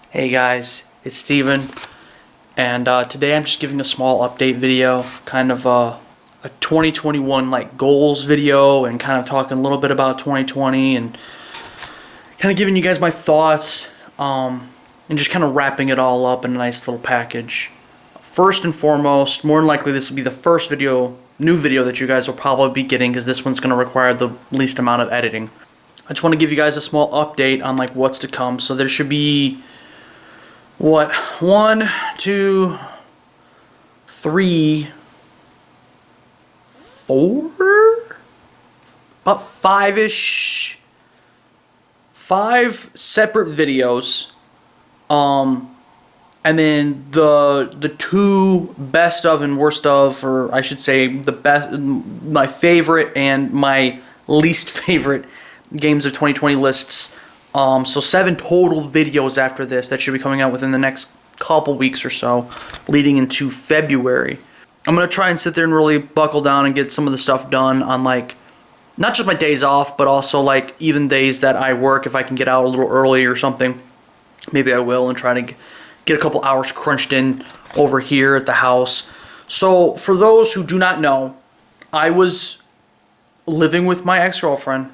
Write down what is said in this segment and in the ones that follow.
Hey guys, it's Steven, and today I'm just giving a small update video, kind of a 2021 like goals video, and kind of talking a little bit about 2020 and kind of giving you guys my thoughts, and just kind of wrapping it all up in a nice little package. First and foremost, more than likely this will be the first new video that you guys will probably be getting, because this one's going to require the least amount of editing. I just want to give you guys a small update on like what's to come. So there should be what, 1, 2, 3, 4, about 5-ish, 5 separate videos, and then the 2 best of and worst of, or I should say the best, my favorite and my least favorite games of 2020 lists. So 7 total videos after this that should be coming out within the next couple weeks or so, leading into February. I'm going to try and sit there and really buckle down and get some of the stuff done on, like, not just my days off, but also like even days that I work. If I can get out a little early or something, maybe I will, and try to get a couple hours crunched in over here at the house. So for those who do not know, I was living with my ex-girlfriend.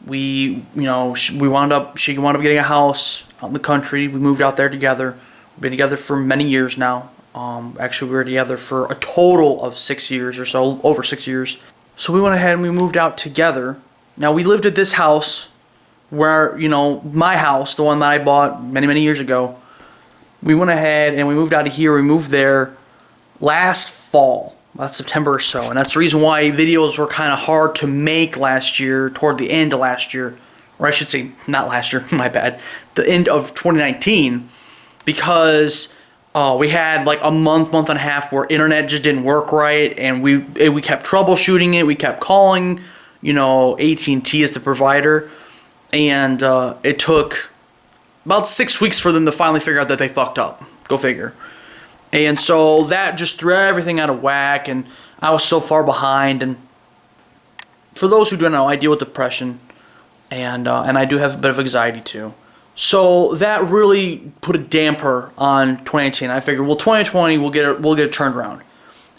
She wound up getting a house out in the country. We moved out there together. We've been together for many years now. Actually, we were together for a total of 6 years or so, over 6 years. So we went ahead and we moved out together. Now, we lived at this house where, my house, the one that I bought many, many years ago. We went ahead and we moved out of here. We moved there last fall, about September or so. And that's the reason why videos were kind of hard to make last year, toward the end of last year. Or I should say, not last year, my bad. The end of 2019. Because we had like a month and a half where internet just didn't work right. And we kept troubleshooting it. We kept calling, AT&T as the provider. And it took about 6 weeks for them to finally figure out that they fucked up. Go figure. And so that just threw everything out of whack, and I was so far behind. And for those who don't know, I deal with depression, and I do have a bit of anxiety too. So that really put a damper on 2019. I figured, well, 2020 we'll get it turned around,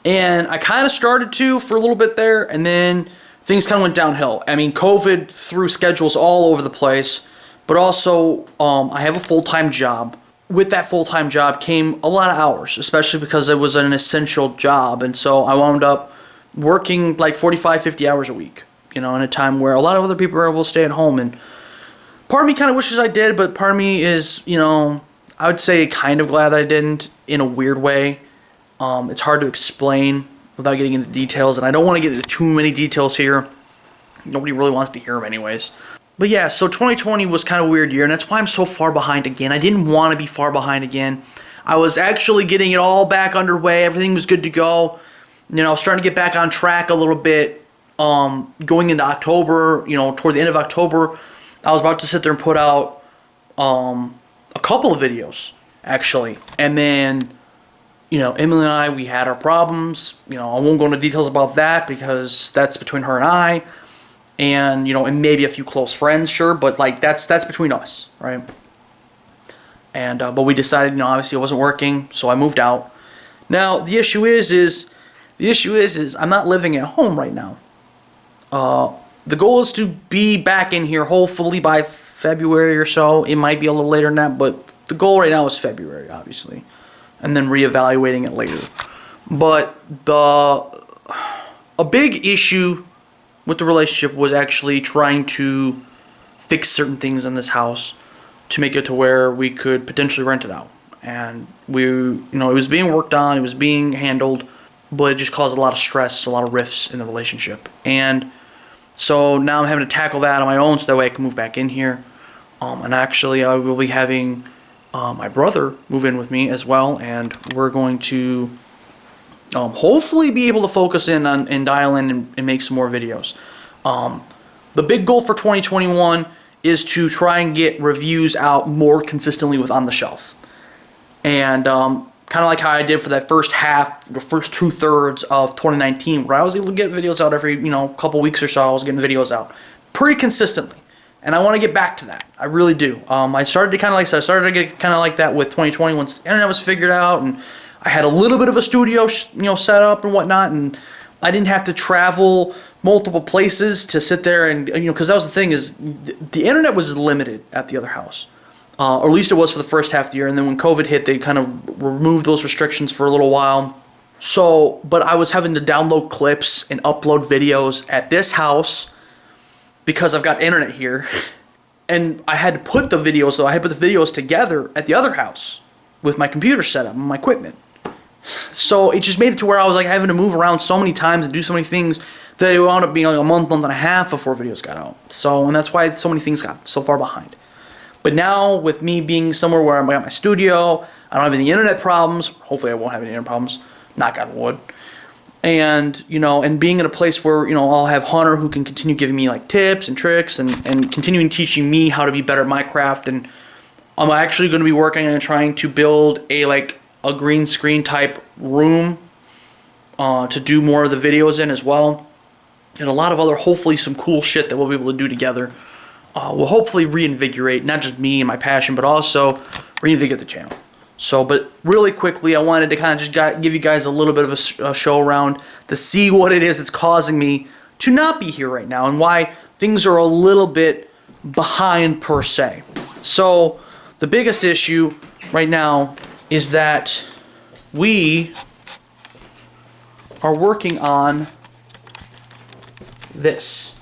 and I kind of started to for a little bit there, and then things kind of went downhill. I mean, COVID threw schedules all over the place, but also I have a full-time job. With that full-time job came a lot of hours, especially because it was an essential job. And so I wound up working like 45, 50 hours a week, in a time where a lot of other people were able to stay at home. And part of me kind of wishes I did, but part of me is, I would say kind of glad that I didn't, in a weird way. It's hard to explain without getting into details, and I don't want to get into too many details here. Nobody really wants to hear them anyways. But yeah, so 2020 was kind of a weird year, and that's why I'm so far behind again. I didn't want to be far behind again. I was actually getting it all back underway. Everything was good to go. I was starting to get back on track a little bit. Going into October, toward the end of October, I was about to sit there and put out a couple of videos, actually. And then, Emily and I, we had our problems. I won't go into details about that because that's between her and I. And and maybe a few close friends, sure, but like that's between us, right? And but we decided, obviously it wasn't working, so I moved out. Now the issue is I'm not living at home right now. The goal is to be back in here hopefully by February or so. It might be a little later than that, but the goal right now is February, obviously, and then reevaluating it later. But a big issue with the relationship was actually trying to fix certain things in this house to make it to where we could potentially rent it out. And it was being worked on, it was being handled, but it just caused a lot of stress, a lot of rifts in the relationship. And so now I'm having to tackle that on my own so that way I can move back in here. And actually I will be having my brother move in with me as well, and we're going to hopefully be able to focus in on and dial in and make some more videos. The big goal for 2021 is to try and get reviews out more consistently with OnTheShelf. And kind of like how I did for that first half, the first 2/3 of 2019, where I was able to get videos out every, couple weeks or so. I was getting videos out pretty consistently. And I want to get back to that. I really do. I started to get kind of like that with 2020 once the internet was figured out, and I had a little bit of a studio, set up and whatnot, and I didn't have to travel multiple places to sit there and, because that was the thing, is the internet was limited at the other house. Or at least it was for the first half of the year, and then when COVID hit, they kind of removed those restrictions for a little while. So, but I was having to download clips and upload videos at this house because I've got internet here. And I had to put the videos together at the other house with my computer setup and my equipment. So it just made it to where I was like having to move around so many times and do so many things that it wound up being like a month and a half before videos got out. So, and that's why so many things got so far behind. But now, with me being somewhere where I've got my studio, I don't have any internet problems. Hopefully I won't have any internet problems. Knock on wood. And, and being in a place where, I'll have Hunter who can continue giving me like tips and tricks and continuing teaching me how to be better at my craft. And I'm actually going to be working on trying to build a green screen type room to do more of the videos in as well. And a lot of other, hopefully some cool shit that we'll be able to do together. Will hopefully reinvigorate not just me and my passion, but also reinvigorate the channel. So, but really quickly, I wanted to kind of just give you guys a little bit of a show around to see what it is that's causing me to not be here right now and why things are a little bit behind per se. So, the biggest issue right now is that we are working on this.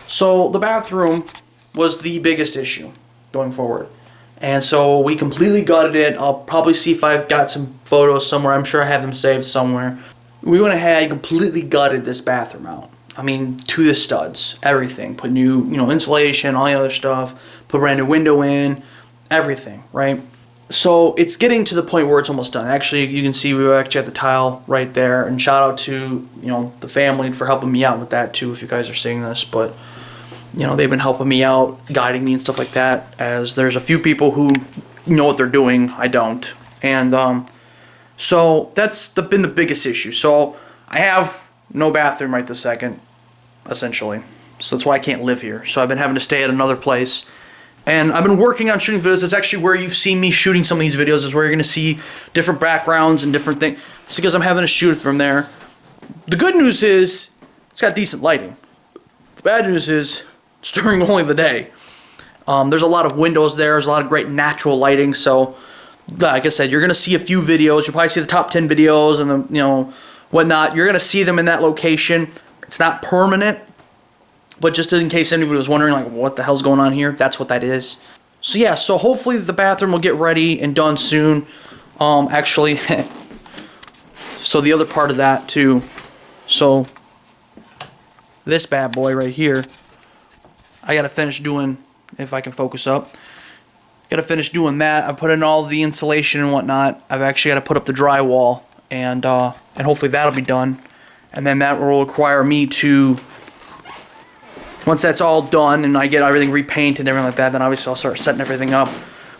So the bathroom was the biggest issue going forward. And so we completely gutted it. I'll probably see if I've got some photos somewhere. I'm sure I have them saved somewhere. We went ahead and completely gutted this bathroom out. I mean, to the studs, everything. Put new, insulation, all the other stuff. Put a brand new window in, everything, right? So it's getting to the point where it's almost done. Actually, you can see we actually had the tile right there. And shout out to, the family for helping me out with that too, if you guys are seeing this. But they've been helping me out, guiding me and stuff like that, as there's a few people who know what they're doing. I don't. And so that's been the biggest issue. So I have no bathroom right this second, essentially. So that's why I can't live here. So I've been having to stay at another place. And I've been working on shooting videos. It's actually where you've seen me shooting some of these videos, is where you're going to see different backgrounds and different things. It's because I'm having to shoot from there. The good news is it's got decent lighting. The bad news is it's during only the day. There's a lot of windows there. There's a lot of great natural lighting. So, like I said, you're going to see a few videos. You'll probably see the top 10 videos and the, whatnot. You're going to see them in that location. It's not permanent, but just in case anybody was wondering, like, what the hell's going on here, that's what that is. So, yeah, so hopefully the bathroom will get ready and done soon. Actually, so the other part of that, too. So, this bad boy right here, I gotta finish doing, if I can focus up, gotta finish doing that. I put in all the insulation and whatnot. I've actually got to put up the drywall, and hopefully that'll be done. And then that will require me to, once that's all done and I get everything repainted and everything like that, then obviously I'll start setting everything up.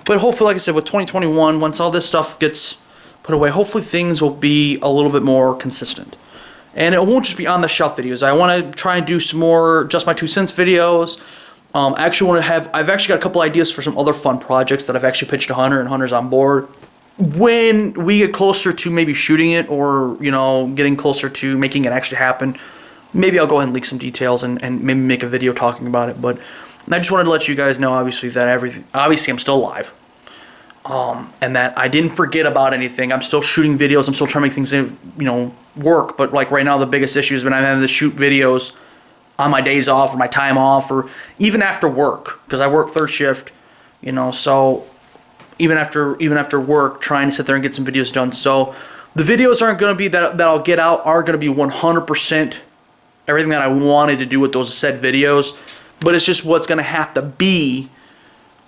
But hopefully, like I said, with 2021, once all this stuff gets put away, hopefully things will be a little bit more consistent. And it won't just be on the shelf videos. I want to try and do some more Just My 2 Cents videos. I actually want to I've actually got a couple ideas for some other fun projects that I've actually pitched to Hunter, and Hunter's on board. When we get closer to maybe shooting it, or, getting closer to making it actually happen, maybe I'll go ahead and leak some details and maybe make a video talking about it. But I just wanted to let you guys know, obviously, that obviously I'm still alive. And that I didn't forget about anything. I'm still shooting videos. I'm still trying to make things, work. But like right now, the biggest issue has been I'm having to shoot videos on my days off or my time off, or even after work, because I work third shift. So even after work, trying to sit there and get some videos done. So the videos aren't going to be that I'll get out are going to be 100% everything that I wanted to do with those said videos. But it's just what's going to have to be.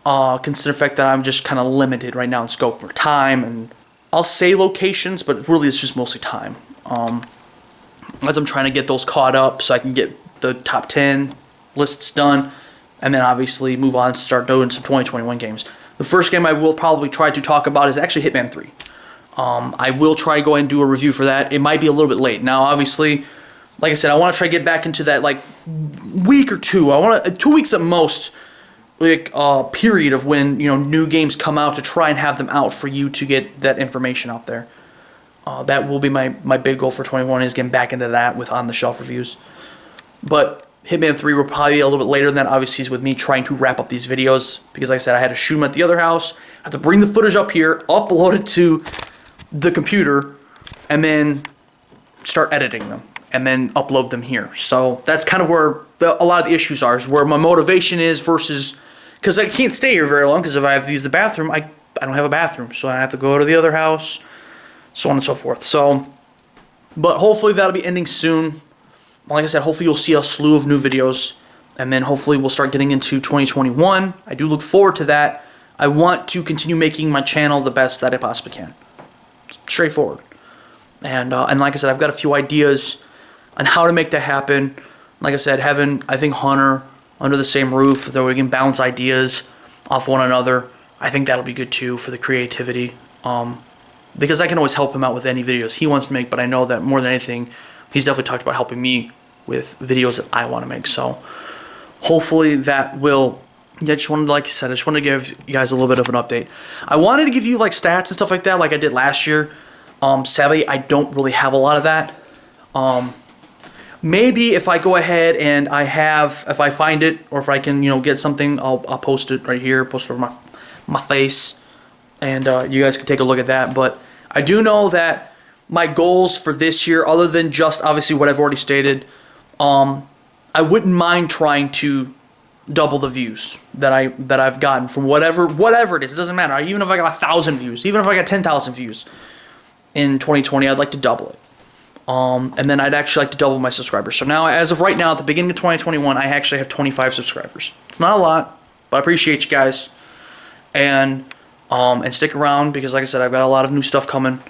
Consider the fact that I'm just kind of limited right now in scope for time, and I'll say locations, but really it's just mostly time. As I'm trying to get those caught up so I can get the top 10 lists done, and then obviously move on and start doing some 2021 games. The first game I will probably try to talk about is actually Hitman 3. I will try to go ahead and do a review for that. It might be a little bit late. Now, obviously, like I said, I want to try to get back into that like week or two. I want to 2 weeks at most, like period of when new games come out to try and have them out for you to get that information out there. That will be my big goal for 2021 is getting back into that with on the shelf reviews. But Hitman 3 will probably be a little bit later than that. Obviously, is with me trying to wrap up these videos because, like I said, I had to shoot them at the other house. I have to bring the footage up here, upload it to the computer, and then start editing them, and then upload them here. So that's kind of where a lot of the issues are, is where my motivation is versus, because I can't stay here very long, because if I have to use the bathroom, I don't have a bathroom, so I have to go to the other house, so on and so forth. So, but hopefully that'll be ending soon. Like I said, hopefully you'll see a slew of new videos, and then hopefully we'll start getting into 2021. I do look forward to that. I want to continue making my channel the best that I possibly can. Straightforward. And like I said, I've got a few ideas on how to make that happen. Like I said, having, I think, Hunter under the same roof, so we can bounce ideas off one another. I think that'll be good too for the creativity. Because I can always help him out with any videos he wants to make, but I know that more than anything, he's definitely talked about helping me with videos that I want to make. So hopefully that will, yeah, just wanted, like I said, I just wanted to give you guys a little bit of an update. I wanted to give you like stats and stuff like that like I did last year. Sadly, I don't really have a lot of that. Maybe if I go ahead and if I find it, or if I can, get something, I'll post it right here, post it over my face, and you guys can take a look at that. But I do know that my goals for this year, other than just obviously what I've already stated, I wouldn't mind trying to double the views that I've gotten from whatever it is. It doesn't matter. Even if I got 1,000 views, even if I got 10,000 views in 2020, I'd like to double it. And then I'd actually like to double my subscribers. So now, as of right now, at the beginning of 2021, I actually have 25 subscribers. It's not a lot, but I appreciate you guys. And stick around, because like I said, I've got a lot of new stuff coming.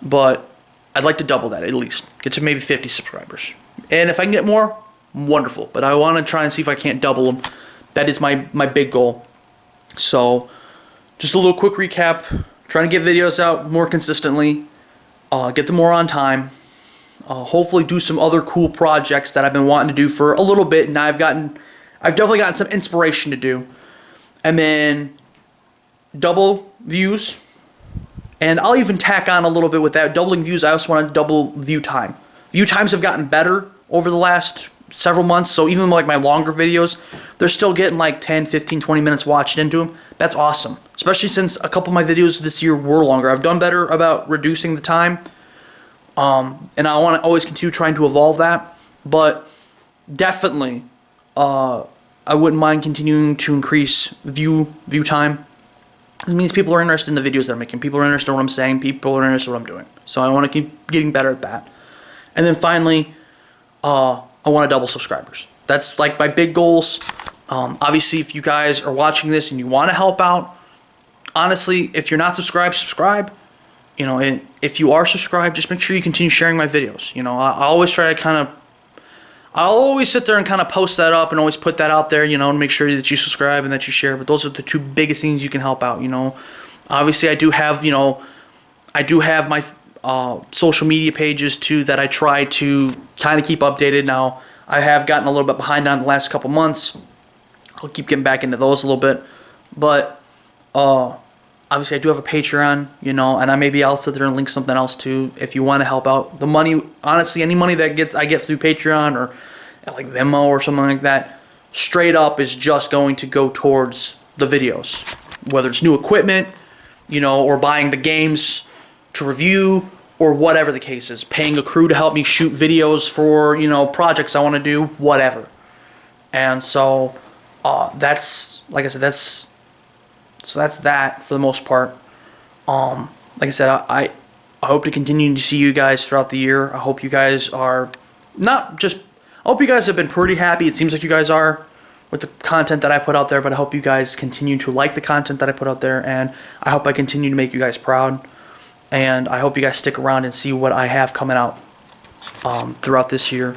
But I'd like to double that at least. Get to maybe 50 subscribers. And if I can get more, wonderful. But I want to try and see if I can't double them. That is my big goal. So just a little quick recap. Trying to get videos out more consistently. Get them more on time. Hopefully do some other cool projects that I've been wanting to do for a little bit, and I've definitely gotten some inspiration to do. And then double views, and I'll even tack on a little bit with that. Doubling views, I also want to double view time. View times have gotten better over the last several months, so even like my longer videos, they're still getting like 10, 15, 20 minutes watched into them. That's awesome, especially since a couple of my videos this year were longer. I've done better about reducing the time. And I want to always continue trying to evolve that, but definitely, I wouldn't mind continuing to increase view time. It means people are interested in the videos that I'm making. People are interested in what I'm saying. People are interested in what I'm doing. So I want to keep getting better at that. And then finally, I want to double subscribers. That's like my big goals. Obviously, if you guys are watching this and you want to help out, honestly, if you're not subscribed, subscribe. And if you are subscribed, just make sure you continue sharing my videos. I always try to I'll always sit there and kind of post that up and always put that out there, and make sure that you subscribe and that you share. But those are the two biggest things you can help out, Obviously, I do have my social media pages too that I try to kind of keep updated. Now, I have gotten a little bit behind on the last couple months. I'll keep getting back into those a little bit. But, obviously, I do have a Patreon, and I'll sit there and link something else too if you want to help out. The money, honestly, any money that I get through Patreon or like Venmo or something like that, straight up is just going to go towards the videos. Whether it's new equipment, or buying the games to review, or whatever the case is. Paying a crew to help me shoot videos for, projects I want to do, whatever. And so, that's, like I said, so that's that for the most part. Like I said, I hope to continue to see you guys throughout the year. I hope you guys are I hope you guys have been pretty happy. It seems like you guys are with the content that I put out there, but I hope you guys continue to like the content that I put out there, and I hope I continue to make you guys proud. And I hope you guys stick around and see what I have coming out throughout this year.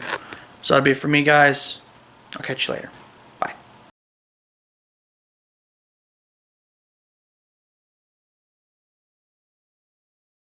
So that'll be it for me, guys. I'll catch you later.